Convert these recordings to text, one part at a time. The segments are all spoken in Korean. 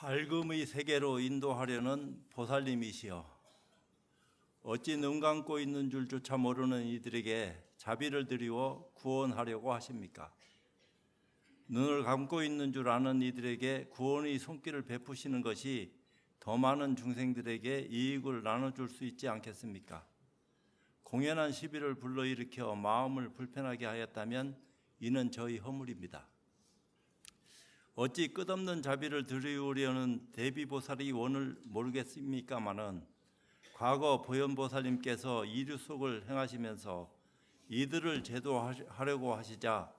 밝음의 세계로 인도하려는 보살님이시여, 어찌 눈 감고 있는 줄조차 모르는 이들에게 자비를 드리워 구원하려고 하십니까? 눈을 감고 있는 줄 아는 이들에게 구원의 손길을 베푸시는 것이 더 많은 중생들에게 이익을 나눠줄 수 있지 않겠습니까? 공연한 시비를 불러일으켜 마음을 불편하게 하였다면 이는 저희 허물입니다. 어찌 끝없는 자비를 드리우려는 대비보살이 원을 모르겠습니까마는 과거 보현보살님께서 이류속을 행하시면서 이들을 제도하려고 하시자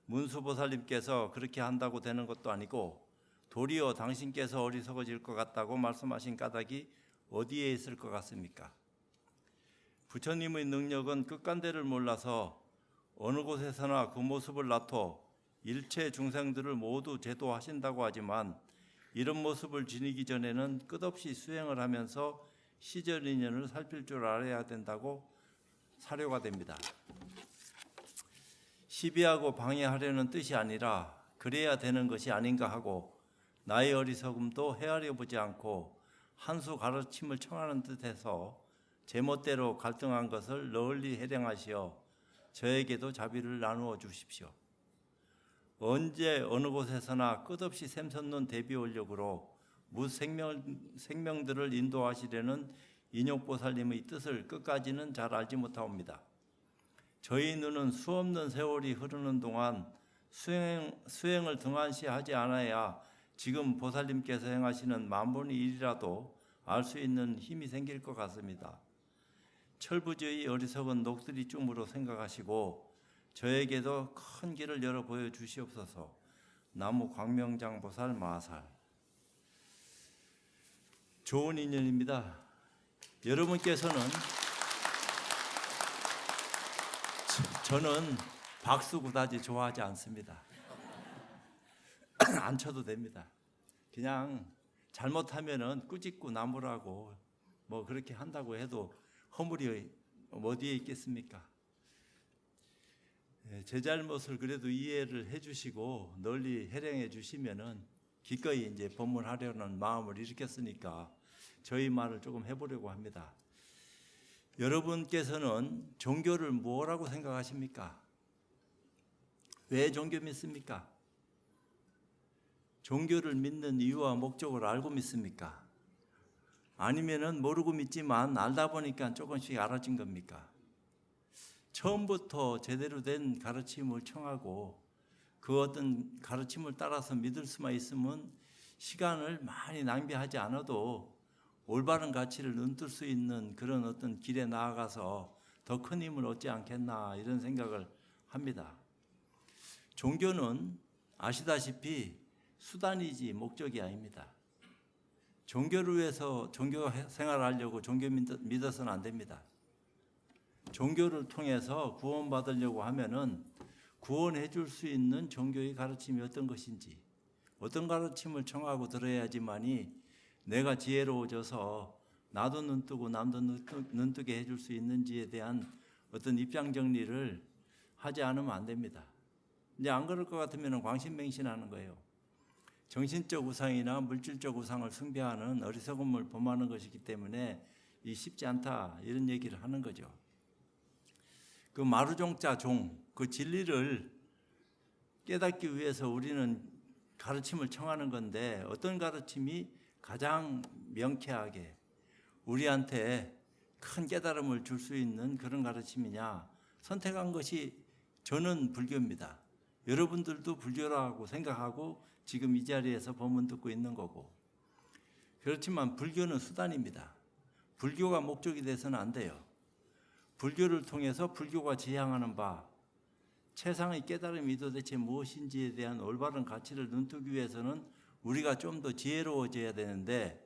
문수보살님께서 그렇게 한다고 되는 것도 아니고 도리어 당신께서 어리석어질 것 같다고 말씀하신 까닭이 어디에 있을 것 같습니까? 부처님의 능력은 끝간대를 몰라서 어느 곳에서나 그 모습을 나토 일체 중생들을 모두 제도하신다고 하지만 이런 모습을 지니기 전에는 끝없이 수행을 하면서 시절 인연을 살필 줄 알아야 된다고 사료가 됩니다. 시비하고 방해하려는 뜻이 아니라 그래야 되는 것이 아닌가 하고 나의 어리석음도 헤아려 보지 않고 한 수 가르침을 청하는 듯해서 제멋대로 갈등한 것을 널리 해량하시어 저에게도 자비를 나누어 주십시오. 언제 어느 곳에서나 끝없이 샘솟는 대비 원력으로 무생명들을 인도하시려는 인욕보살님의 뜻을 끝까지는 잘 알지 못하옵니다. 저희 눈은 수없는 세월이 흐르는 동안 수행을 등한시하지 않아야 지금 보살님께서 행하시는 만분의 일이라도 알 수 있는 힘이 생길 것 같습니다. 철부지의 어리석은 녹슬이쯤으로 생각하시고 저에게도 큰 길을 열어 보여주시옵소서. 나무 광명장보살 마살. 좋은 인연입니다. 여러분께서는 저는 박수 그다지 좋아하지 않습니다. 안 쳐도 됩니다. 그냥 잘못하면은 꾸짖고 나무라고 뭐 그렇게 한다고 해도 허물이 어디에 있겠습니까? 제 잘못을 그래도 이해를 해주시고 널리 해령해 주시면은 기꺼이 이제 법문하려는 마음을 일으켰으니까 저희 말을 조금 해보려고 합니다. 여러분께서는 종교를 뭐라고 생각하십니까? 왜 종교 믿습니까? 종교를 믿는 이유와 목적을 알고 믿습니까? 아니면은 모르고 믿지만 알다 보니까 조금씩 알아진 겁니까? 처음부터 제대로 된 가르침을 청하고 그 어떤 가르침을 따라서 믿을 수만 있으면 시간을 많이 낭비하지 않아도 올바른 가치를 눈뜰 수 있는 그런 어떤 길에 나아가서 더 큰 힘을 얻지 않겠나 이런 생각을 합니다. 종교는 아시다시피 수단이지 목적이 아닙니다. 종교를 위해서 종교 생활을 하려고 종교 믿어서는 안 됩니다. 종교를 통해서 구원받으려고 하면은 구원해 줄 수 있는 종교의 가르침이 어떤 것인지, 어떤 가르침을 청하고 들어야지만이 내가 지혜로워져서 나도 눈뜨고 남도 눈뜨게 해줄 수 있는지에 대한 어떤 입장 정리를 하지 않으면 안 됩니다. 이제 안 그럴 것 같으면 광신맹신하는 거예요. 정신적 우상이나 물질적 우상을 숭배하는 어리석음을 범하는 것이기 때문에 이 쉽지 않다 이런 얘기를 하는 거죠. 그 마루종자 종, 그 진리를 깨닫기 위해서 우리는 가르침을 청하는 건데 어떤 가르침이 가장 명쾌하게 우리한테 큰 깨달음을 줄 수 있는 그런 가르침이냐 선택한 것이 저는 불교입니다. 여러분들도 불교라고 생각하고 지금 이 자리에서 법문 듣고 있는 거고, 그렇지만 불교는 수단입니다. 불교가 목적이 돼서는 안 돼요. 불교를 통해서 불교가 지향하는 바 최상의 깨달음이 도대체 무엇인지에 대한 올바른 가치를 눈뜨기 위해서는 우리가 좀 더 지혜로워져야 되는데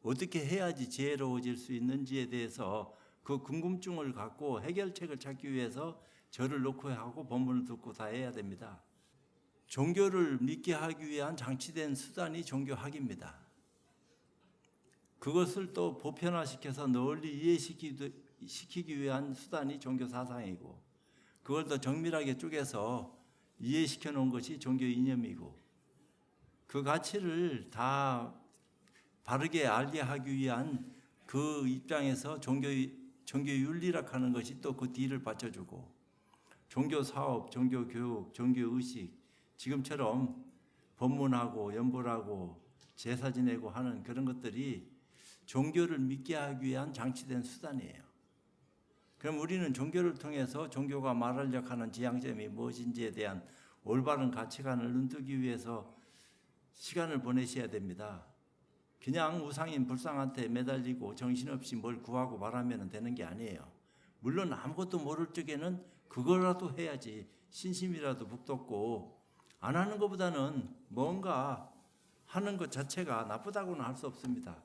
어떻게 해야지 지혜로워질 수 있는지에 대해서 그 궁금증을 갖고 해결책을 찾기 위해서 절을 놓고 하고 법문을 듣고 다 해야 됩니다. 종교를 믿게 하기 위한 장치된 수단이 종교학입니다. 그것을 또 보편화시켜서 널리 이해시키기 위한 수단이 종교 사상이고, 그걸 더 정밀하게 쪼개서 이해시켜 놓은 것이 종교 이념이고, 그 가치를 다 바르게 알게 하기 위한 그 입장에서 종교 윤리학 하는 것이 또 그 뒤를 받쳐주고, 종교 사업, 종교 교육, 종교 의식, 지금처럼 법문하고 연불하고 제사 지내고 하는 그런 것들이 종교를 믿게 하기 위한 장치된 수단이에요. 그럼 우리는 종교를 통해서 종교가 말하려고 하는 지향점이 무엇인지에 대한 올바른 가치관을 눈뜨기 위해서 시간을 보내셔야 됩니다. 그냥 우상인 불상한테 매달리고 정신없이 뭘 구하고 말하면 되는 게 아니에요. 물론 아무것도 모를 적에는 그거라도 해야지, 신심이라도 북돋고, 안 하는 것보다는 뭔가 하는 것 자체가 나쁘다고는 할 수 없습니다.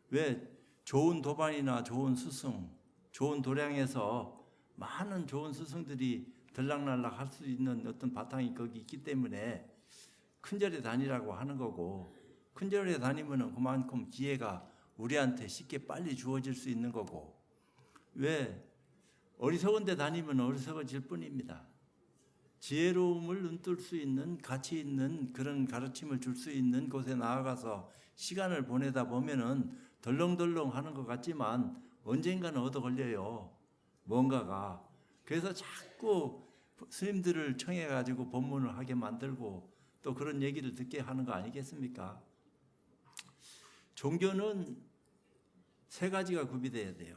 왜? 좋은 도반이나 좋은 스승, 좋은 도량에서 많은 좋은 스승들이 들락날락 할 수 있는 어떤 바탕이 거기 있기 때문에 큰절에 다니라고 하는 거고, 큰절에 다니면 그만큼 기회가 우리한테 쉽게 빨리 주어질 수 있는 거고, 왜? 어리석은 데 다니면 어리석어질 뿐입니다. 지혜로움을 눈뜰 수 있는, 가치 있는 그런 가르침을 줄 수 있는 곳에 나아가서 시간을 보내다 보면은 덜렁덜렁 하는 것 같지만 언젠가는 얻어 걸려요, 뭔가가. 그래서 자꾸 스님들을 청해가지고 법문을 하게 만들고 또 그런 얘기를 듣게 하는 거 아니겠습니까? 종교는 세 가지가 구비돼야 돼요.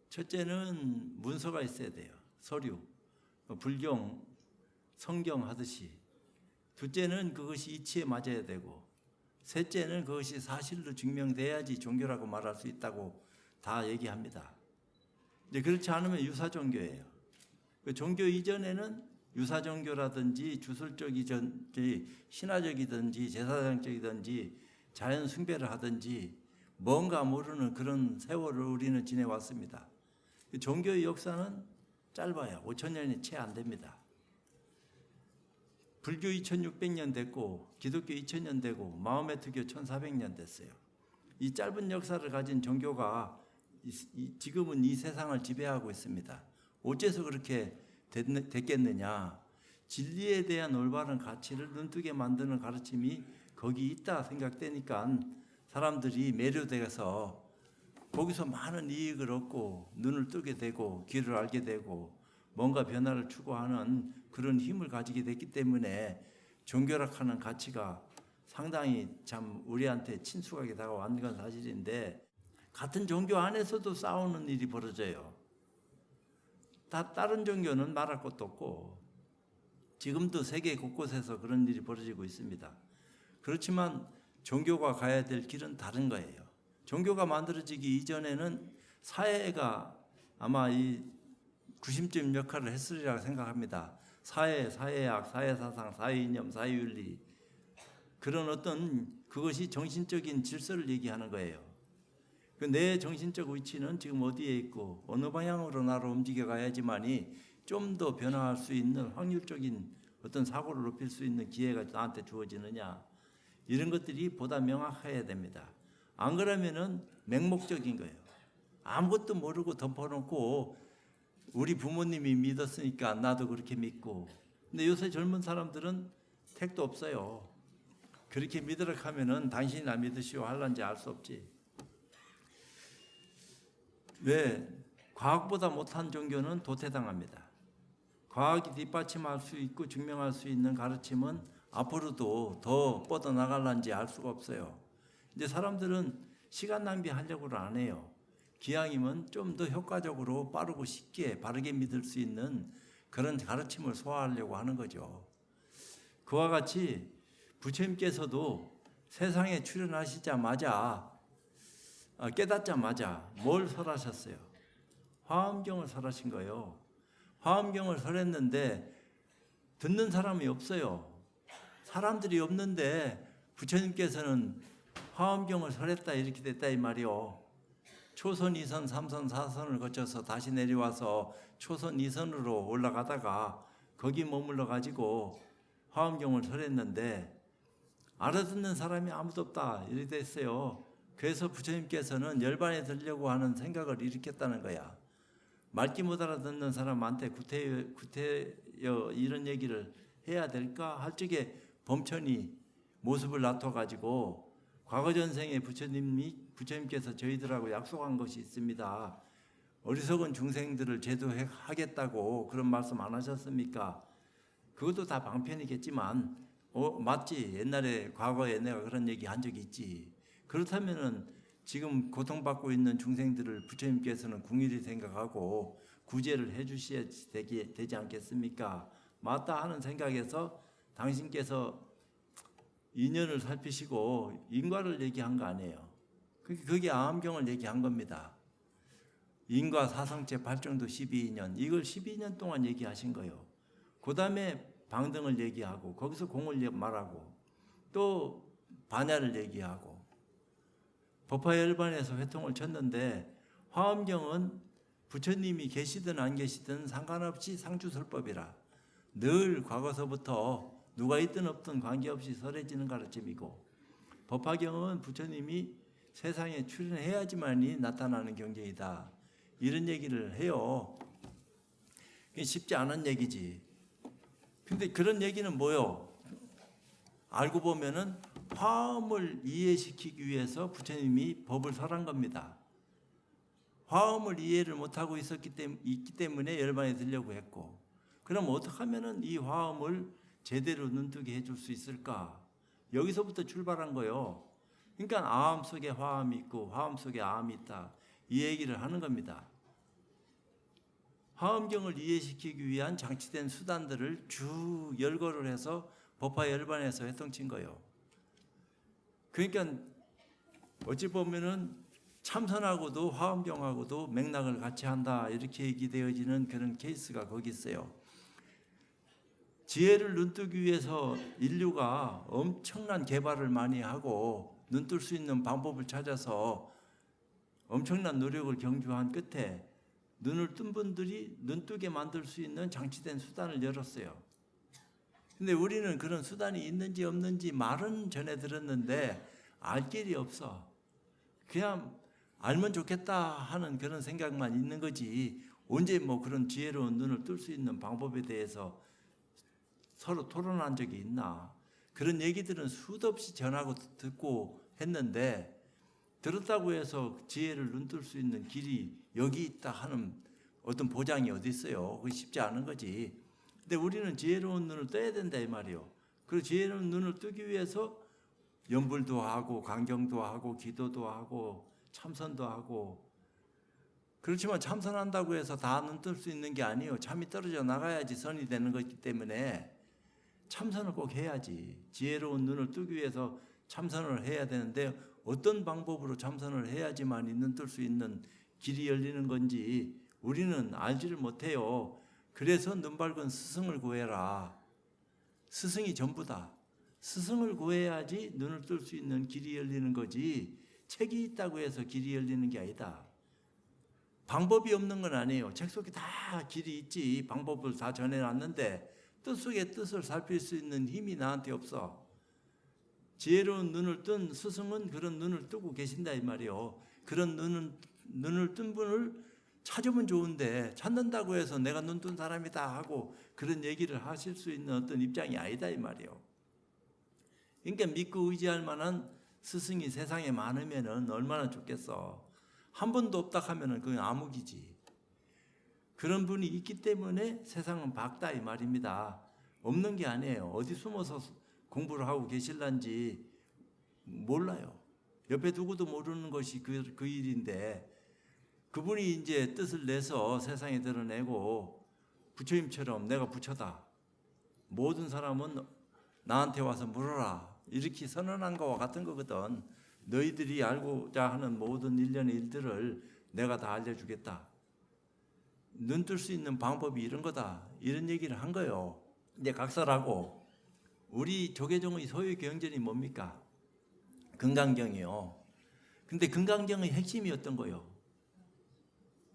첫째는 문서가 있어야 돼요. 서류, 불경, 성경 하듯이. 둘째는 그것이 이치에 맞아야 되고, 셋째는 그것이 사실로 증명돼야지 종교라고 말할 수 있다고 다 얘기합니다. 이제 그렇지 않으면 유사종교예요. 그 종교 이전에는 유사종교라든지 주술적이든지 신화적이든지 제사장적이든지 자연 숭배를 하든지 뭔가 모르는 그런 세월을 우리는 지내왔습니다. 종교의 역사는 짧아요. 5,000년이 채 안 됩니다. 불교 2,600년 됐고 기독교 2,000년 되고 마호메트교 1,400년 됐어요. 이 짧은 역사를 가진 종교가 지금은 이 세상을 지배하고 있습니다. 어째서 그렇게 됐겠느냐? 진리에 대한 올바른 가치를 눈뜨게 만드는 가르침이 거기 있다 생각되니까 사람들이 매료돼서 거기서 많은 이익을 얻고 눈을 뜨게 되고 길을 알게 되고 뭔가 변화를 추구하는 그런 힘을 가지게 됐기 때문에 종교락하는 가치가 상당히 참 우리한테 친숙하게 다가왔는 건 사실인데, 같은 종교 안에서도 싸우는 일이 벌어져요. 다른 종교는 말할 것도 없고 지금도 세계 곳곳에서 그런 일이 벌어지고 있습니다. 그렇지만 종교가 가야 될 길은 다른 거예요. 종교가 만들어지기 이전에는 사회가 아마 이 구심점 역할을 했으리라고 생각합니다. 사회학, 사회사상, 사회이념, 사회윤리, 그런 어떤 그것이 정신적인 질서를 얘기하는 거예요. 내 정신적 위치는 지금 어디에 있고 어느 방향으로 나로 움직여 가야지만이 좀 더 변화할 수 있는 확률적인 어떤 사고를 높일 수 있는 기회가 나한테 주어지느냐, 이런 것들이 보다 명확해야 됩니다. 안 그러면은 맹목적인 거예요. 아무것도 모르고 덮어놓고 우리 부모님이 믿었으니까 나도 그렇게 믿고. 근데 요새 젊은 사람들은 택도 없어요. 그렇게 믿으라 하면은 당신이나 믿으시오 할란지 알 수 없지. 왜? 과학보다 못한 종교는 도태당합니다. 과학이 뒷받침할 수 있고 증명할 수 있는 가르침은 앞으로도 더 뻗어나갈란지 알 수가 없어요. 이제 사람들은 시간 낭비하려고는 안 해요. 기왕이면 좀 더 효과적으로 빠르고 쉽게 바르게 믿을 수 있는 그런 가르침을 소화하려고 하는 거죠. 그와 같이 부처님께서도 세상에 출현하시자마자 깨닫자마자 뭘 설하셨어요? 화엄경을 설하신 거예요. 화엄경을 설했는데 듣는 사람이 없어요. 사람들이 없는데 부처님께서는 화엄경을 설했다 이렇게 됐다 이 말이요. 초선 2선 3선 4선을 거쳐서 다시 내려와서 초선 2선으로 올라가다가 거기 머물러 가지고 화엄경을 설했는데 알아듣는 사람이 아무도 없다 이렇게 됐어요. 그래서 부처님께서는 열반에 들려고 하는 생각을 일으켰다는 거야. 말귀 못 알아듣는 사람한테 구태여 이런 얘기를 해야 될까 할 적에 범천이 모습을 나타가지고 과거 전생에 부처님께서 저희들하고 약속한 것이 있습니다. 어리석은 중생들을 제도하겠다고 그런 말씀 안 하셨습니까? 그것도 다 방편이겠지만 맞지. 옛날에 과거에 내가 그런 얘기 한 적이 있지. 그렇다면은 지금 고통받고 있는 중생들을 부처님께서는 궁일이 생각하고 구제를 해주셔야 되지 않겠습니까? 맞다 하는 생각에서 당신께서 인연을 살피시고 인과를 얘기한 거 아니에요. 그게 아함경을 얘기한 겁니다. 인과 사성체 발정도 12년, 이걸 12년 동안 얘기하신 거예요. 그 다음에 방등을 얘기하고 거기서 공을 말하고 또 반야를 얘기하고 법화열반에서 회통을 쳤는데 화엄경은 부처님이 계시든 안 계시든 상관없이 상주설법이라 늘 과거서부터 누가 있든 없든 관계없이 설해지는 가르침이고, 법화경은 부처님이 세상에 출현해야지만이 나타나는 경전이다, 이런 얘기를 해요. 쉽지 않은 얘기지. 근데 그런 얘기는 뭐요? 알고 보면은 화엄을 이해시키기 위해서 부처님이 법을 설한 겁니다. 화엄을 이해를 못하고 있기 때문에 열반에 들려고 했고, 그럼 어떻게 하면은 이 화엄을 제대로 눈뜨게 해줄 수 있을까? 여기서부터 출발한 거예요. 그러니까 아함 속에 화엄이 있고 화엄 속에 아함이 있다, 이 얘기를 하는 겁니다. 화엄경을 이해시키기 위한 장치된 수단들을 쭉 열거를 해서 법화열반에서 회통친 거예요. 그러니까 어찌 보면은 참선하고도 화엄경하고도 맥락을 같이 한다, 이렇게 얘기되어지는 그런 케이스가 거기 있어요. 지혜를 눈뜨기 위해서 인류가 엄청난 개발을 많이 하고 눈뜰 수 있는 방법을 찾아서 엄청난 노력을 경주한 끝에 눈을 뜬 분들이 눈뜨게 만들 수 있는 장치된 수단을 열었어요. 근데 우리는 그런 수단이 있는지 없는지 말은 전해 들었는데 알 길이 없어. 그냥 알면 좋겠다 하는 그런 생각만 있는 거지, 언제 뭐 그런 지혜로운 눈을 뜰 수 있는 방법에 대해서 서로 토론한 적이 있나. 그런 얘기들은 수도 없이 전하고 듣고 했는데, 들었다고 해서 지혜를 눈뜰 수 있는 길이 여기 있다 하는 어떤 보장이 어디 있어요? 그게 쉽지 않은 거지. 근데 우리는 지혜로운 눈을 떠야 된다 이 말이요. 그 지혜로운 눈을 뜨기 위해서 연불도 하고 강경도 하고 기도도 하고 참선도 하고. 그렇지만 참선한다고 해서 다 눈 뜰 수 있는 게 아니에요. 참이 떨어져 나가야지 선이 되는 거기 때문에 참선을 꼭 해야지. 지혜로운 눈을 뜨기 위해서 참선을 해야 되는데 어떤 방법으로 참선을 해야지만 눈 뜰 수 있는 길이 열리는 건지 우리는 알지를 못해요. 그래서 눈 밝은 스승을 구해라. 스승이 전부다. 스승을 구해야지 눈을 뜰 수 있는 길이 열리는 거지, 책이 있다고 해서 길이 열리는 게 아니다. 방법이 없는 건 아니에요. 책 속에 다 길이 있지. 방법을 다 전해놨는데 뜻 속에 뜻을 살필 수 있는 힘이 나한테 없어. 지혜로운 눈을 뜬 스승은 그런 눈을 뜨고 계신다 이 말이요. 그런 눈을 뜬 분을 찾으면 좋은데 찾는다고 해서 내가 눈 뜬 사람이다 하고 그런 얘기를 하실 수 있는 어떤 입장이 아니다 이 말이요. 그러니까 믿고 의지할 만한 스승이 세상에 많으면은 얼마나 좋겠어. 한 분도 없다 하면은 그건 암흑이지. 그런 분이 있기 때문에 세상은 밝다 이 말입니다. 없는 게 아니에요. 어디 숨어서 공부를 하고 계실란지 몰라요. 옆에 누구도 모르는 것이 그 일인데, 그분이 이제 뜻을 내서 세상에 드러내고 부처님처럼 내가 부처다, 모든 사람은 나한테 와서 물어라, 이렇게 선언한 거와 같은 거거든. 너희들이 알고자 하는 모든 일련의 일들을 내가 다 알려주겠다. 눈 뜰 수 있는 방법이 이런 거다, 이런 얘기를 한 거예요. 이제 각설하고 우리 조계종의 소유 경전이 뭡니까? 금강경이요. 근데 금강경의 핵심이 어떤 거요?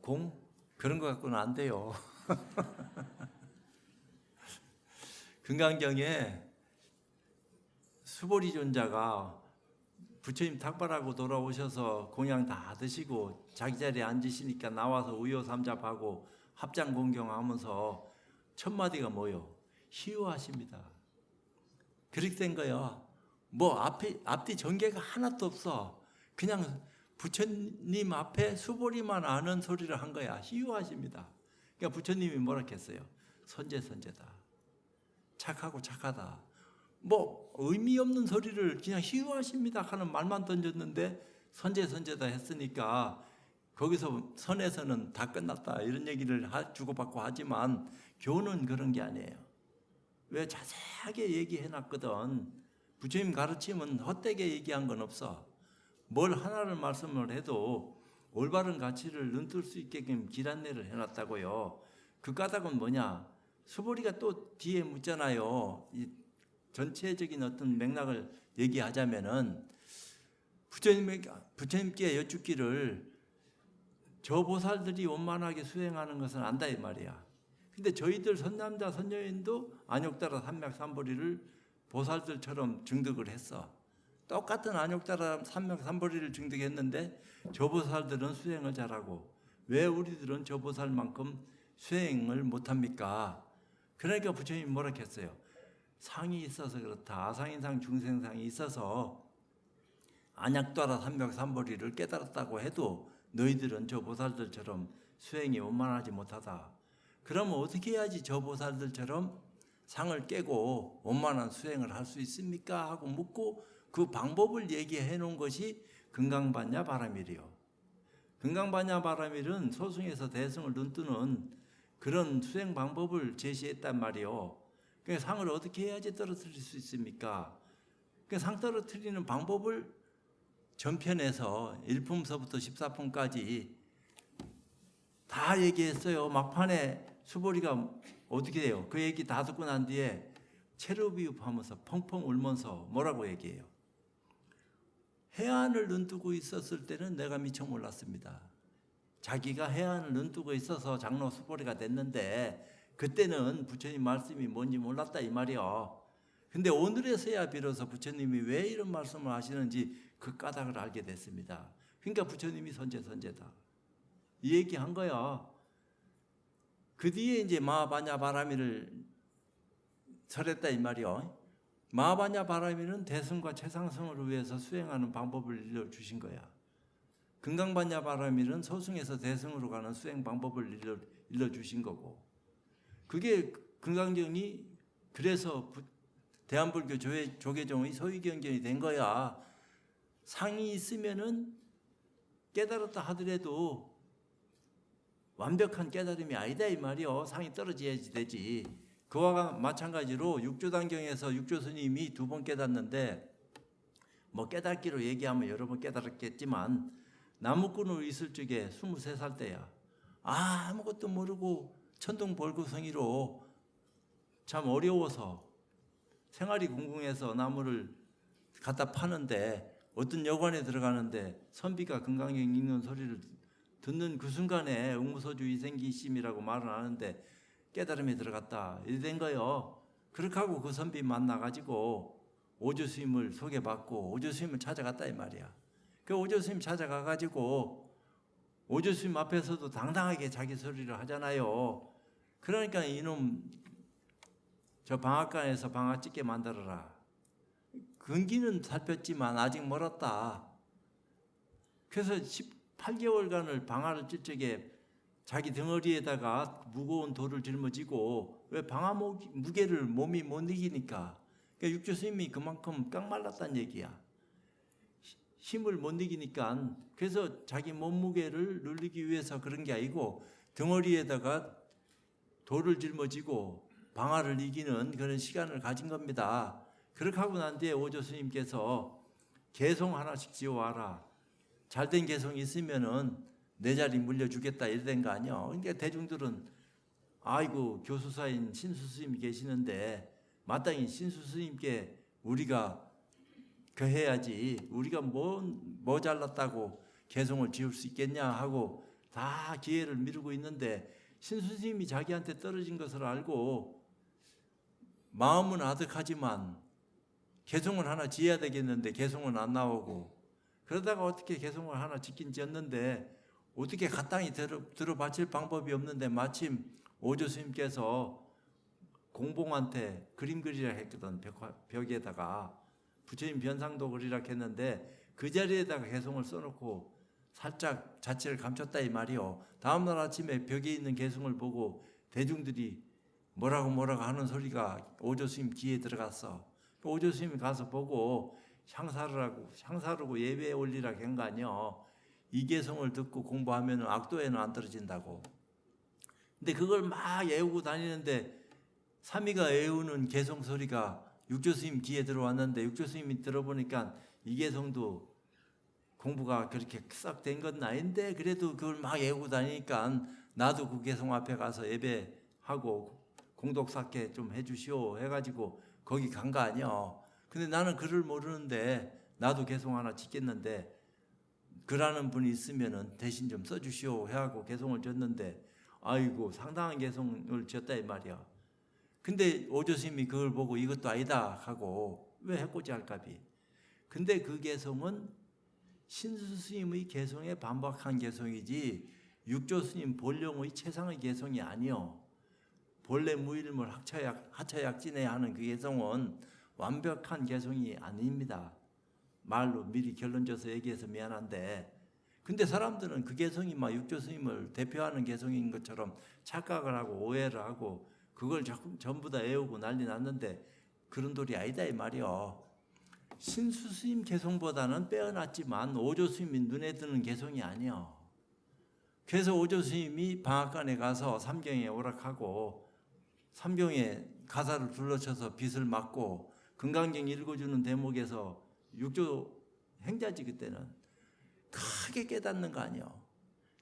공? 그런 거 갖고는 안 돼요. 금강경에 수보리 존자가 부처님 탁발하고 돌아오셔서 공양 다 드시고 자기 자리에 앉으시니까 나와서 우효삼잡하고 합장 공경하면서 첫 마디가 뭐요? 희유하십니다. 그렇게 된 거야. 뭐 앞뒤 전개가 하나도 없어. 그냥 부처님 앞에 수보리만 아는 소리를 한 거야. 희유하십니다. 그러니까 부처님이 뭐라 했어요? 선제다. 착하고 착하다. 뭐 의미 없는 소리를 그냥 희유하십니다 하는 말만 던졌는데 선제다 했으니까 거기서 선에서는 다 끝났다 이런 얘기를 주고받고 하지만 교는 그런 게 아니에요. 왜 자세하게 얘기해놨거든. 부처님 가르침은 헛되게 얘기한 건 없어. 뭘 하나를 말씀을 해도 올바른 가치를 눈뜰 수 있게끔 길 안내를 해놨다고요. 그 까닭은 뭐냐? 수보리가 또 뒤에 묻잖아요. 이 전체적인 어떤 맥락을 얘기하자면은 부처님께 여쭙기를 저 보살들이 원만하게 수행하는 것은 안다 이 말이야. 근데 저희들 선남자 선녀인도 안욕따라 삼맥삼보리를 보살들처럼 증득을 했어. 똑같은 안욕따라 삼맥삼보리를 증득했는데 저 보살들은 수행을 잘하고 왜 우리들은 저 보살만큼 수행을 못합니까? 그러니까 부처님이 뭐라 했어요? 상이 있어서 그렇다. 아상인상 중생상이 있어서 안약따라 삼맥삼보리를 깨달았다고 해도 너희들은 저 보살들처럼 수행이 원만하지 못하다. 그러면 어떻게 해야지 저 보살들처럼 상을 깨고 원만한 수행을 할 수 있습니까? 하고 묻고 그 방법을 얘기해 놓은 것이 금강반야 바라밀이요. 금강반야 바라밀은 소승에서 대승을 눈뜨는 그런 수행 방법을 제시했단 말이요. 그러니까 상을 어떻게 해야지 떨어뜨릴 수 있습니까? 그러니까 상 떨어뜨리는 방법을 전편에서 1품서부터 14품까지 다 얘기했어요. 막판에 수보리가 어떻게 돼요? 그 얘기 다 듣고 난 뒤에 체르비읍하면서 펑펑 울면서 뭐라고 얘기해요? 해안을 눈뜨고 있었을 때는 내가 미처 몰랐습니다. 자기가 해안을 눈뜨고 있어서 장로 수보리가 됐는데 그때는 부처님 말씀이 뭔지 몰랐다 이 말이요. 근데 오늘에서야 비로소 부처님이 왜 이런 말씀을 하시는지 그 까닭을 알게 됐습니다. 그러니까 부처님이 선제다. 이 얘기 한 거야. 그 뒤에 이제 마하바냐 바라미를 설했다 이 말이요. 마하바냐 바라미는 대승과 최상승을 위해서 수행하는 방법을 일러주신 거야. 금강바냐 바라밀은 소승에서 대승으로 가는 수행 방법을 일러주신 거고 그게 금강경이 그래서 대한불교 조계종의 소위경전이 된 거야. 상이 있으면은 깨달았다 하더라도 완벽한 깨달음이 아니다 이 말이요. 상이 떨어져야지 되지. 그와 마찬가지로 육조단경에서 육조스님이 2번 깨닫는데 뭐 깨닫기로 얘기하면 여러 번 깨달았겠지만 나무꾼으로 있을 적에 23살 때야. 아무것도 모르고 천둥벌구성이로 참 어려워서 생활이 궁궁해서 나무를 갖다 파는데 어떤 여관에 들어가는데 선비가 금강경 읽는 소리를 듣는 그 순간에 응무소주 이생기심이라고 말은 하는데 깨달음에 들어갔다 이래 된 거예요. 그렇게 하고 그 선비 만나가지고 오조스님을 소개받고 오조스님을 찾아갔다 이 말이야. 그 오조스님 찾아가가지고 오조스님 앞에서도 당당하게 자기 소리를 하잖아요. 그러니까 이놈 저 방앗간에서 방앗 찍게 만들어라. 근기는 살폈지만 아직 멀었다. 그래서 18개월간을 방아를 찔 적에 자기 덩어리에다가 무거운 돌을 짊어지고 왜 방아 무게를 몸이 못 이기니까 그러니까 육조스님이 그만큼 깡말랐다는 얘기야. 힘을 못 이기니까 그래서 자기 몸무게를 늘리기 위해서 그런 게 아니고 덩어리에다가 돌을 짊어지고 방아를 이기는 그런 시간을 가진 겁니다. 그렇게 하고 난 뒤에 오조스님께서 개송 하나씩 지어와라. 잘된 개송이 있으면은 내 자리 물려주겠다 이래 된 거 아니야. 그러니까 대중들은 아이고 교수사인 신수스님이 계시는데 마땅히 신수스님께 우리가 그 해야지 우리가 뭐 잘났다고 개송을 지을 수 있겠냐 하고 다 기회를 미루고 있는데 신수스님이 자기한테 떨어진 것을 알고 마음은 아득하지만 개송을 하나 지어야 되겠는데 개송은 안 나오고 그러다가 어떻게 개송을 하나 짓긴 지었는데 어떻게 가땅히 들어바칠 방법이 없는데 마침 오조스님께서 공봉한테 그림 그리라 했거든. 벽에다가 부처님 변상도 그리라 했는데 그 자리에다가 개송을 써놓고 살짝 자체를 감췄다 이 말이요. 다음날 아침에 벽에 있는 개송을 보고 대중들이 뭐라고 하는 소리가 오조 스님 귀에 들어갔어. 오조 스님이 가서 보고 향사르고 예배에 올리라 한 거 아니요. 이 개송을 듣고 공부하면 악도에는 안 떨어진다고. 근데 그걸 막 애우고 다니는데 삼위가 애우는 개송 소리가 육조 스님 귀에 들어왔는데 육조 스님이 들어보니까 이 개송도 공부가 그렇게 싹 된 건 아닌데 그래도 그걸 막 애우고 다니니까 나도 그 개송 앞에 가서 예배하고 공덕 쌓게 좀 해주시오 해가지고 거기 간 거 아니야. 근데 나는 글을 모르는데 나도 개송 하나 짓겠는데 글하는 분이 있으면은 대신 좀 써주시오 해하고 개송을 줬는데 아이고 상당한 개송을 줬다 이 말이야. 근데 오조 스님이 그걸 보고 이것도 아니다 하고 왜 해코지 할까비. 근데 그 개송은 신수 스님의 개송에 반박한 개송이지 육조 스님 본령의 최상의 개송이 아니요. 본래 무일물 하차약진에 하는 그 개송은 완벽한 개송이 아닙니다. 말로 미리 결론 줘서 얘기해서 미안한데 근데 사람들은 그 개송이 막 육조 스님을 대표하는 개송인 것처럼 착각을 하고 오해를 하고 그걸 전부 다 애우고 난리 났는데 그런 돌이 아니다 이 말이요. 신수 스님 개송보다는 빼어났지만 오조 스님이 눈에 드는 개송이 아니요. 그래서 오조 스님이 방앗간에 가서 삼경에 오락하고 삼경에 가사를 둘러쳐서 빛을 맞고 금강경 읽어주는 대목에서 육조 행자지 그때는 크게 깨닫는 거 아니요.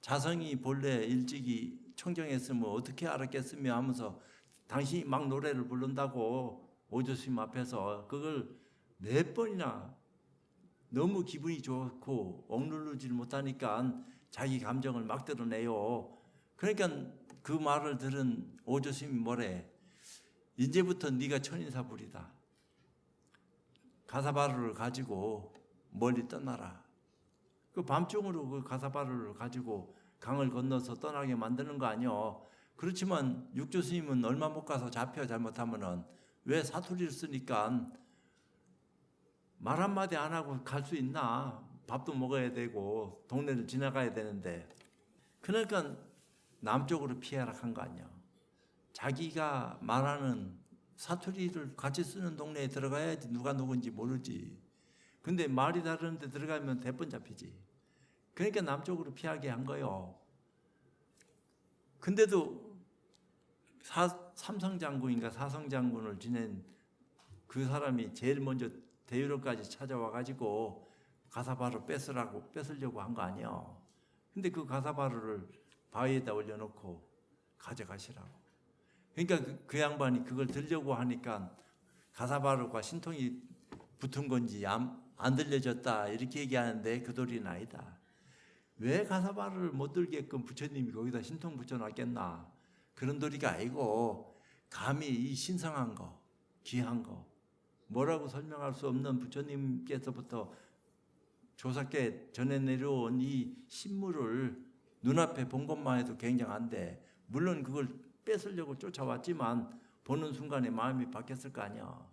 자성이 본래 일찍이 청정했으면 어떻게 알았겠으며 하면서 당신이 막 노래를 부른다고 오조 스님 앞에서 그걸 몇 번이나 너무 기분이 좋고 억누르질 못하니까 자기 감정을 막 드러내요. 그러니까 그 말을 들은 오조 스님이 뭐래? 이제부터 네가 천인사불이다. 가사바루를 가지고 멀리 떠나라. 그 밤중으로 그 가사바루를 가지고 강을 건너서 떠나게 만드는 거 아니요. 그렇지만 육조 스님은 얼마 못 가서 잡혀 잘못하면은 왜 사투리를 쓰니까 말 한마디 안 하고 갈 수 있나? 밥도 먹어야 되고 동네를 지나가야 되는데 그러니까 남쪽으로 피해라 한 거 아니야. 자기가 말하는 사투리를 같이 쓰는 동네에 들어가야지 누가 누군지 모르지. 근데 말이 다른데 들어가면 대번 잡히지. 그러니까 남쪽으로 피하게 한 거요. 근데도 삼성장군인가 사성장군을 지낸 그 사람이 제일 먼저 대유로까지 찾아와가지고 가사바루 뺏으려고 한 거 아니야. 근데 그 가사바루를 바위에다 올려놓고 가져가시라고. 그러니까 그 양반이 그걸 들려고 하니까 가사바루가 신통이 붙은 건지 안 들려졌다 이렇게 얘기하는데 그 도리는 아니다. 왜 가사바루를 못 들게끔 부처님이 거기다 신통 붙여놨겠나. 그런 도리가 아니고 감히 이 신성한 거 귀한 거 뭐라고 설명할 수 없는 부처님께서부터 조사께 전해 내려온 이 신물을 눈앞에 본 것만 해도 굉장한데 물론 그걸 뺏으려고 쫓아왔지만 보는 순간에 마음이 바뀌었을 거 아니야.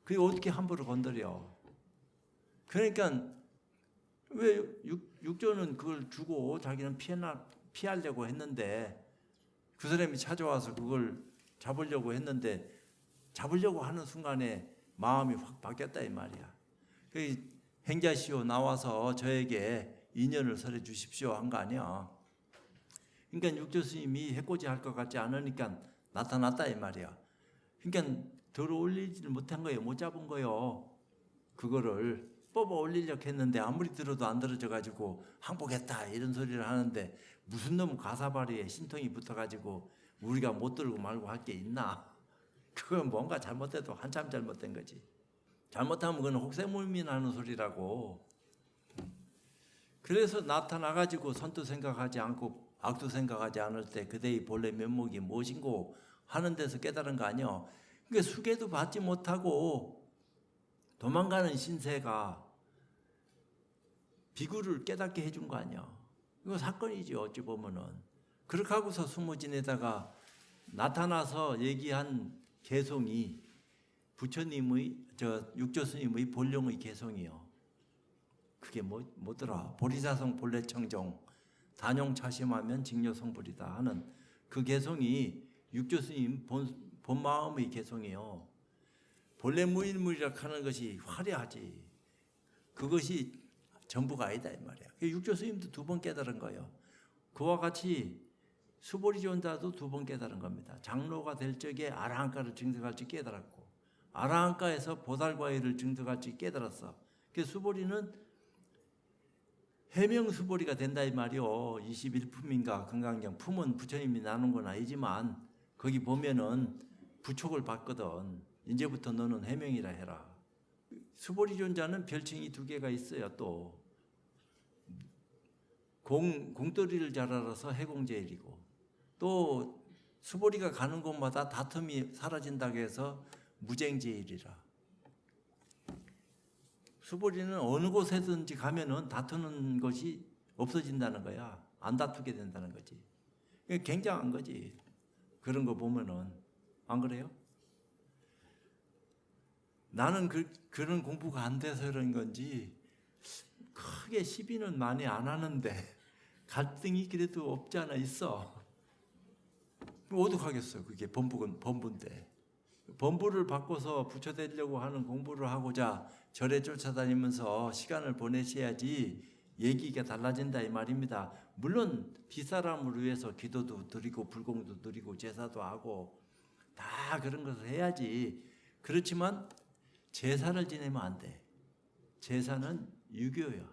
그게 어떻게 함부로 건드려. 그러니까 왜 육조는 그걸 주고 자기는 피하려고 했는데 그 사람이 찾아와서 그걸 잡으려고 했는데 잡으려고 하는 순간에 마음이 확 바뀌었다 이 말이야. 행자시오 나와서 저에게 인연을 설해 주십시오 한 거 아니야. 그러니까 육조 스님이 해코지 할 것 같지 않으니까 나타났다 이 말이야. 그러니까 들어 올리지를 못한 거예요. 못 잡은 거예요. 그거를 뽑아 올리려고 했는데 아무리 들어도 안 들어져 가지고 항복했다 이런 소리를 하는데 무슨 놈 가사바리에 신통이 붙어가지고 우리가 못 들고 말고 할 게 있나. 그건 뭔가 잘못해도 한참 잘못된 거지. 잘못하면 그건 혹세무민하는 소리라고. 그래서 나타나가지고 선도 생각하지 않고 악도 생각하지 않을 때 그대의 본래 면목이 무엇인고 하는 데서 깨달은 거 아니야. 그러니까 수계도 받지 못하고 도망가는 신세가 비구를 깨닫게 해준 거 아니야. 이거 사건이지 어찌 보면은. 그렇게 하고서 숨어 지내다가 나타나서 얘기한 개송이 부처님의 육조 스님의 본령의 개성이요. 그게 뭐더라? 보리사성 본래청정 단용차심하면 직녀성불이다 하는 그 개성이 육조 스님 본 마음의 개성이요. 본래 무일무이라 하는 것이 화려하지. 그것이 전부가 아니다 이 말이야. 육조 스님도 2번 깨달은 거예요. 그와 같이 수보리존자도 2번 깨달은 겁니다. 장로가 될 적에 아라한가를 증득할 적 깨달았고, 아라한가에서 보살과의를 증득할 적 깨달았어. 그래서 수보리는 해명수보리가 된다 이 말이요. 21품인가 금강경 품은 부처님이 나눈 건 아니지만 거기 보면은 부촉을 받거든. 이제부터 너는 해명이라 해라. 수보리존자는 별칭이 2개가 있어요. 또 공돌이를 잘 알아서 해공제일이고, 또 수보리가 가는 곳마다 다툼이 사라진다고 해서 무쟁제일이라. 수보리는 어느 곳에든지 가면은 다투는 것이 없어진다는 거야. 안 다투게 된다는 거지. 굉장한 거지. 그런 거 보면은. 안 그래요? 나는 그런 공부가 안 돼서 그런 건지 크게 시비는 많이 안 하는데 갈등이 그래도 없지 않아 있어. 어떡하겠어. 그게 범부인데. 범부를 바꿔서 부처되려고 하는 공부를 하고자 절에 쫓아다니면서 시간을 보내셔야지 얘기가 달라진다 이 말입니다. 물론 뒷사람을 위해서 기도도 드리고 불공도 드리고 제사도 하고 다 그런 것을 해야지. 그렇지만 제사를 지내면 안 돼. 제사는 유교야.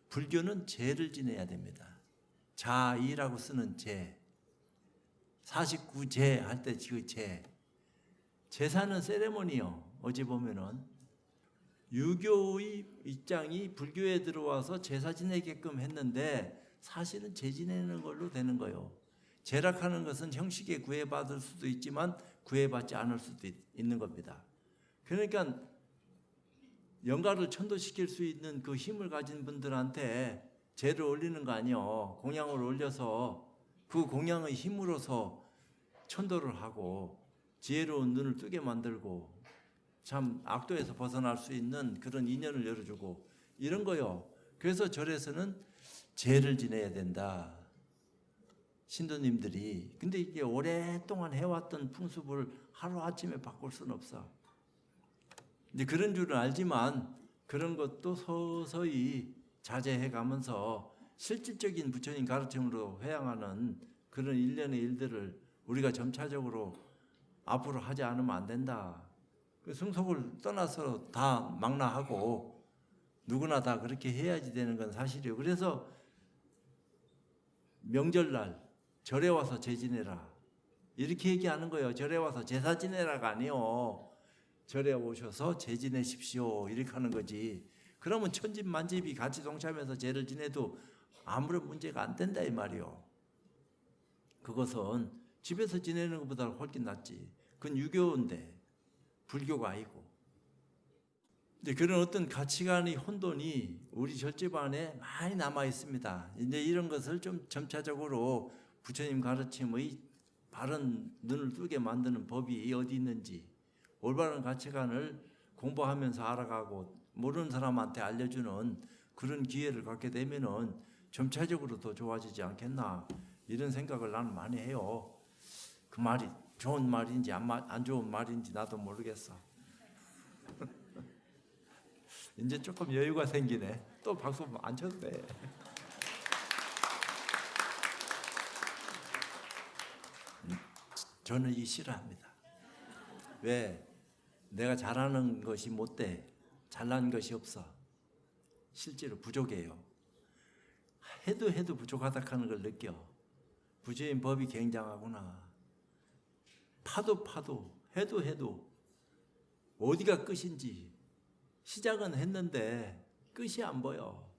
불교는 제를 지내야 됩니다. 자의라고 쓰는 제. 49제 할 때 그 제. 제사는 세레모니요. 어찌 보면은 유교의 입장이 불교에 들어와서 제사 지내게끔 했는데 사실은 제 지내는 걸로 되는 거예요. 제락하는 것은 형식에 구애받을 수도 있지만 구애받지 않을 수도 있는 겁니다. 그러니까 영가를 천도시킬 수 있는 그 힘을 가진 분들한테 제를 올리는 거 아니요. 공양을 올려서 그 공양의 힘으로서 천도를 하고 지혜로운 눈을 뜨게 만들고 참 악도에서 벗어날 수 있는 그런 인연을 열어주고 이런 거요. 그래서 절에서는 제를 지내야 된다. 신도님들이. 근데 이게 오랫동안 해왔던 풍습을 하루아침에 바꿀 수는 없어. 이제 그런 줄은 알지만 그런 것도 서서히 자제해 가면서 실질적인 부처님 가르침으로 회양하는 그런 일련의 일들을 우리가 점차적으로 앞으로 하지 않으면 안 된다. 성속을 떠나서 다 망라하고 누구나 다 그렇게 해야지 되는 건 사실이에요. 그래서 명절날 절에 와서 제 지내라 이렇게 얘기하는 거예요. 절에 와서 제사 지내라가 아니요. 절에 오셔서 제 지내십시오 이렇게 하는 거지. 그러면 천집만집이 같이 동참해서 제를 지내도 아무런 문제가 안 된다 이 말이요. 그것은 집에서 지내는 것보다 훨씬 낫지. 그건 유교인데 불교가 아니고. 이제 그런 어떤 가치관의 혼돈이 우리 절제반에 많이 남아 있습니다. 이제 이런 것을 좀 점차적으로 부처님 가르침의 바른 눈을 뜨게 만드는 법이 어디 있는지 올바른 가치관을 공부하면서 알아가고 모르는 사람한테 알려주는 그런 기회를 갖게 되면은 점차적으로 더 좋아지지 않겠나 이런 생각을 나는 많이 해요. 그 말이 좋은 말인지 안 좋은 말인지 나도 모르겠어. 이제 조금 여유가 생기네. 또 박수 안 쳐도 돼. 저는 이 싫어합니다. 왜? 내가 잘하는 것이 못 돼. 잘난 것이 없어. 실제로 부족해요. 해도 부족하다 하는 걸 느껴. 부처님 법이 굉장하구나. 파도 해도 어디가 끝인지 시작은 했는데 끝이 안 보여.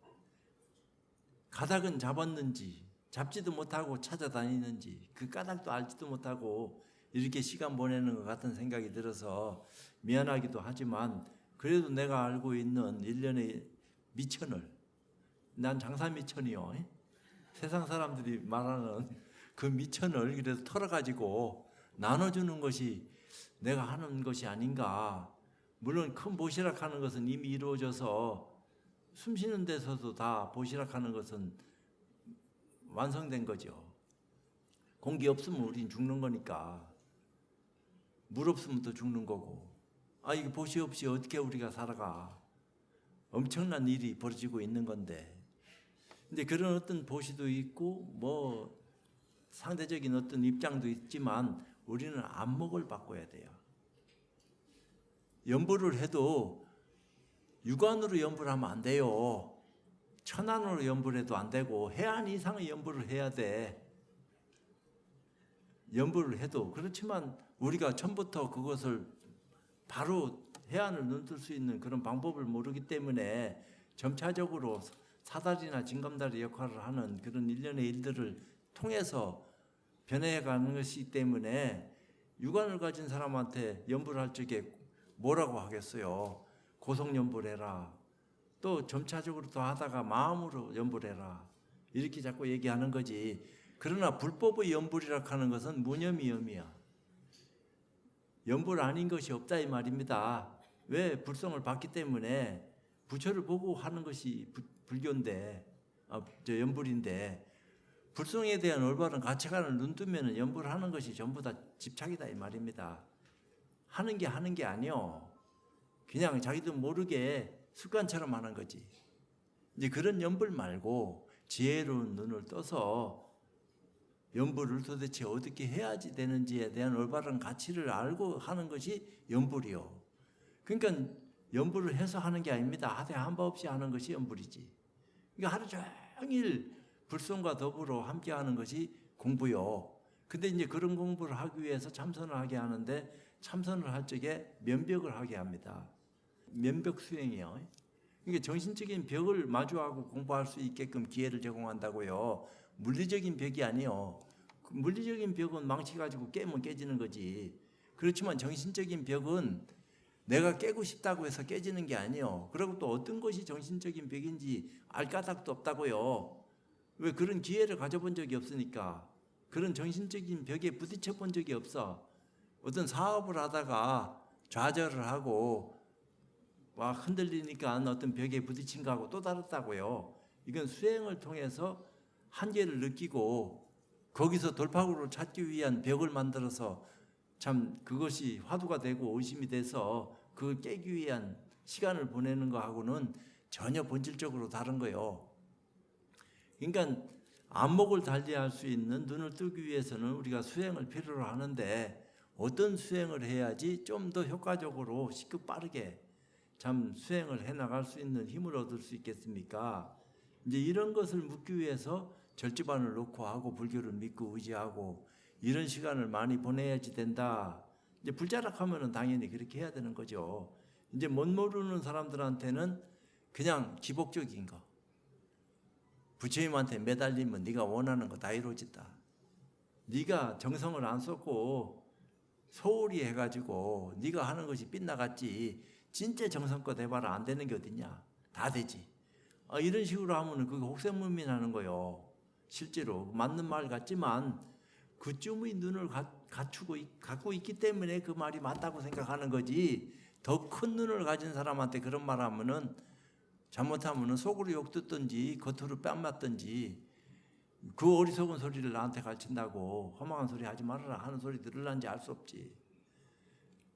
가닥은 잡았는지 잡지도 못하고 찾아다니는지 그 까닭도 알지도 못하고 이렇게 시간 보내는 것 같은 생각이 들어서 미안하기도 하지만 그래도 내가 알고 있는 일련의 미천을 난 장사 미천이요. 세상 사람들이 말하는 그 미천을 그래도 털어가지고 나눠주는 것이 내가 하는 것이 아닌가. 물론 큰 보시락하는 것은 이미 이루어져서 숨 쉬는 데서도 다 보시락하는 것은 완성된 거죠. 공기 없으면 우린 죽는 거니까. 물 없으면 또 죽는 거고. 이거 보시 없이 어떻게 우리가 살아가. 엄청난 일이 벌어지고 있는 건데. 근데 그런 어떤 보시도 있고 뭐 상대적인 어떤 입장도 있지만 우리는 안목을 바꿔야 돼요. 연불을 해도 육안으로 연불을 하면 안 돼요. 천안으로 연불해도 안 되고 해안 이상의 연불을 해야 돼. 연불을 해도. 그렇지만 우리가 처음부터 그것을 바로 해안을 눈뜰 수 있는 그런 방법을 모르기 때문에 점차적으로 사다리나 징검다리 역할을 하는 그런 일련의 일들을 통해서 변해가는 것이기 때문에 육안을 가진 사람한테 연불할 적에 뭐라고 하겠어요? 고성연불해라. 또 점차적으로 더 하다가 마음으로 연불해라. 이렇게 자꾸 얘기하는 거지. 그러나 불법의 연불이라 하는 것은 무념이염이야. 연불 아닌 것이 없다 이 말입니다. 왜? 불성을 받기 때문에 부처를 보고 하는 것이 불교인데, 연불인데, 불성에 대한 올바른 가치관을 눈뜨면 연불하는 것이 전부 다 집착이다 이 말입니다. 하는 게 아니요. 그냥 자기도 모르게 습관처럼 하는 거지. 이제 그런 연불 말고 지혜로운 눈을 떠서 연불을 도대체 어떻게 해야지 되는지에 대한 올바른 가치를 알고 하는 것이 연불이요. 그러니까 연불을 해서 하는 게 아닙니다. 하되 한 바 없이 하는 것이 연불이지. 그러니까 하루 종일 불성과 더불어 함께 하는 것이 공부요. 근데 이제 그런 공부를 하기 위해서 참선을 하게 하는데 참선을 할 적에 면벽을 하게 합니다. 면벽 수행이요. 그러니까 정신적인 벽을 마주하고 공부할 수 있게끔 기회를 제공한다고요. 물리적인 벽이 아니요. 물리적인 벽은 망치 가지고 깨면 깨지는 거지. 그렇지만 정신적인 벽은 내가 깨고 싶다고 해서 깨지는 게 아니요. 그리고 또 어떤 것이 정신적인 벽인지 알 까닭도 없다고요. 왜? 그런 기회를 가져본 적이 없으니까. 그런 정신적인 벽에 부딪혀 본 적이 없어. 어떤 사업을 하다가 좌절을 하고 막 흔들리니까 어떤 벽에 부딪힌 거하고 또 다르다고요. 이건 수행을 통해서 한계를 느끼고 거기서 돌파구를 찾기 위한 벽을 만들어서 참 그것이 화두가 되고 의심이 돼서 그걸 깨기 위한 시간을 보내는 거하고는 전혀 본질적으로 다른 거예요. 그러니까 안목을 달리할 수 있는 눈을 뜨기 위해서는 우리가 수행을 필요로 하는데 어떤 수행을 해야지 좀 더 효과적으로 쉽고 빠르게 참 수행을 해나갈 수 있는 힘을 얻을 수 있겠습니까? 이제 이런 것을 묻기 위해서 절집안을 놓고 하고 불교를 믿고 의지하고 이런 시간을 많이 보내야지 된다. 이제 불자락하면은 당연히 그렇게 해야 되는 거죠. 이제 못 모르는 사람들한테는 그냥 기복적인 거. 부처님한테 매달리면 네가 원하는 거 다 이루어진다. 네가 정성을 안 쏟고 소홀히 해가지고 네가 하는 것이 빗나갔지 진짜 정성껏 해봐라 안 되는 게 어딨냐. 다 되지. 이런 식으로 하면은 그게 혹세무민하는 거요. 실제로 맞는 말 같지만 그쯤의 눈을 갖고 있기 때문에 그 말이 맞다고 생각하는 거지. 더 큰 눈을 가진 사람한테 그런 말 하면은 잘못하면은 속으로 욕 듣든지 겉으로 뺨 맞든지 그 어리석은 소리를 나한테 가르친다고 험악한 소리 하지 말아라 하는 소리 들으려는지 알 수 없지.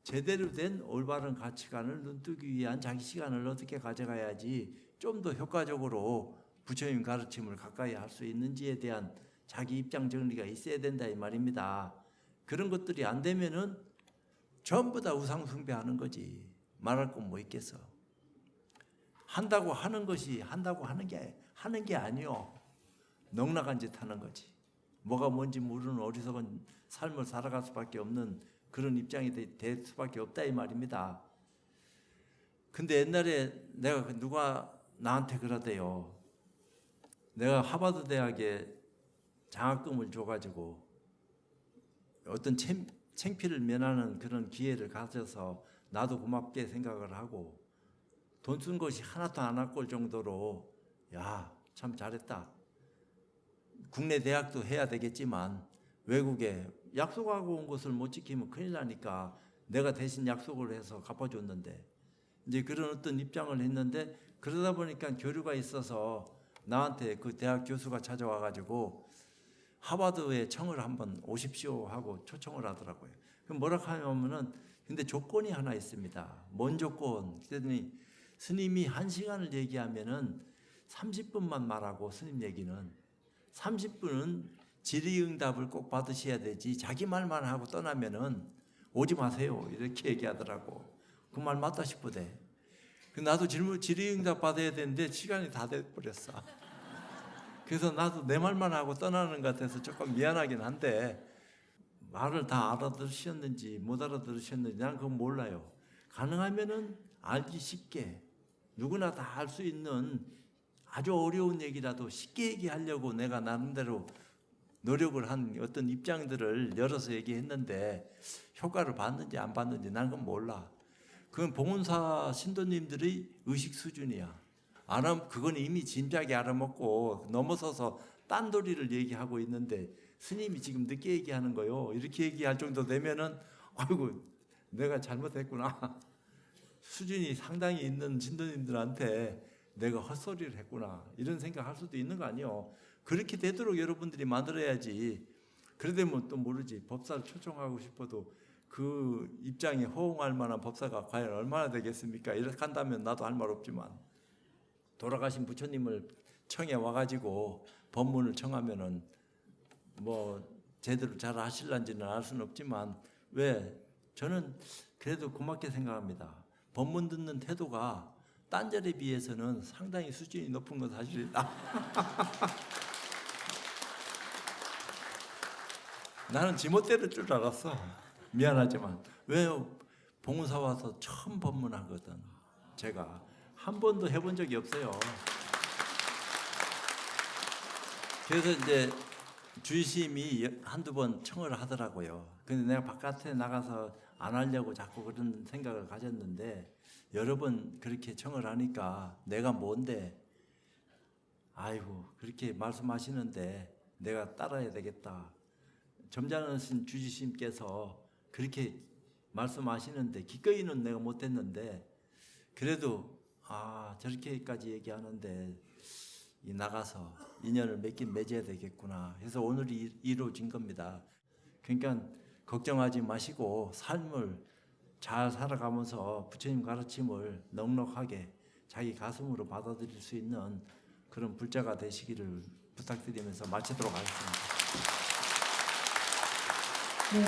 제대로 된 올바른 가치관을 눈뜨기 위한 자기 시간을 어떻게 가져가야지 좀 더 효과적으로 부처님 가르침을 가까이 할 수 있는지에 대한 자기 입장 정리가 있어야 된다 이 말입니다. 그런 것들이 안 되면은 전부 다 우상숭배하는 거지. 말할 건 뭐 있겠어. 한다고 하는 것이 한다고 하는 게 아니요. 넉나간 짓 하는 거지. 뭐가 뭔지 모르는 어리석은 삶을 살아갈 수밖에 없는 그런 입장이 될 수밖에 없다 이 말입니다. 근데 옛날에 누가 나한테 그러대요. 내가 하버드 대학에 장학금을 줘가지고 어떤 창피를 면하는 그런 기회를 가져서 나도 고맙게 생각을 하고 돈 쓴 것이 하나도 안 아까울 정도로 야, 참 잘했다. 국내 대학도 해야 되겠지만 외국에 약속하고 온 것을 못 지키면 큰일 나니까 내가 대신 약속을 해서 갚아줬는데 이제 그런 어떤 입장을 했는데 그러다 보니까 교류가 있어서 나한테 그 대학 교수가 찾아와 가지고 하버드에 청을 한번 오십시오 하고 초청을 하더라고요. 그럼 뭐라 하냐면은 근데 조건이 하나 있습니다. 뭔 조건? 그랬더니 스님이 1시간을 얘기하면은 30분만 말하고 스님 얘기는 30분은 질의응답을 꼭 받으셔야 되지 자기 말만 하고 떠나면은 오지 마세요 이렇게 얘기하더라고. 그 말 맞다 싶으대. 나도 질의응답 받아야 되는데 시간이 다 돼버렸어. 그래서 나도 내 말만 하고 떠나는 것 같아서 조금 미안하긴 한데 말을 다 알아들으셨는지 못 알아들으셨는지 난 그건 몰라요. 가능하면은 알기 쉽게 누구나 다 알 수 있는 아주 어려운 얘기라도 쉽게 얘기하려고 내가 나름대로 노력을 한 어떤 입장들을 열어서 얘기했는데 효과를 봤는지 안 봤는지 난 그건 몰라. 그건 봉은사 신도님들의 의식 수준이야. 그건 이미 진작에 알아먹고 넘어서서 딴도리를 얘기하고 있는데 스님이 지금 늦게 얘기하는 거요. 이렇게 얘기할 정도 되면은 아이고 내가 잘못했구나. 수준이 상당히 있는 신도님들한테 내가 헛소리를 했구나. 이런 생각할 수도 있는 거 아니에요. 그렇게 되도록 여러분들이 만들어야지. 그러려면 또 모르지. 법사를 초청하고 싶어도 그 입장에 호응할 만한 법사가 과연 얼마나 되겠습니까? 이렇게 한다면 나도 할 말 없지만 돌아가신 부처님을 청해 와가지고 법문을 청하면은 뭐 제대로 잘 하실란지는 알 수는 없지만 왜 저는 그래도 고맙게 생각합니다. 법문 듣는 태도가 딴 절에 비해서는 상당히 수준이 높은 건 사실이다. 나는 지멋대로 줄 알았어. 미안하지만 왜요? 봉사 와서 처음 법문하거든. 제가 한 번도 해본 적이 없어요. 그래서 이제 주심이 한두 번 청을 하더라고요. 근데 내가 바깥에 나가서 안 하려고 자꾸 그런 생각을 가졌는데 여러 번 그렇게 청을 하니까 내가 뭔데 아이고 그렇게 말씀하시는데 내가 따라야 되겠다. 점잖으신 주지심께서 그렇게 말씀하시는데 기꺼이는 내가 못했는데 그래도 저렇게까지 얘기하는데 나가서 인연을 맺긴 맺어야 되겠구나 해서 오늘이 이루어진 겁니다. 그러니까 걱정하지 마시고 삶을 잘 살아가면서 부처님 가르침을 넉넉하게 자기 가슴으로 받아들일 수 있는 그런 불자가 되시기를 부탁드리면서 마치도록 하겠습니다. 네,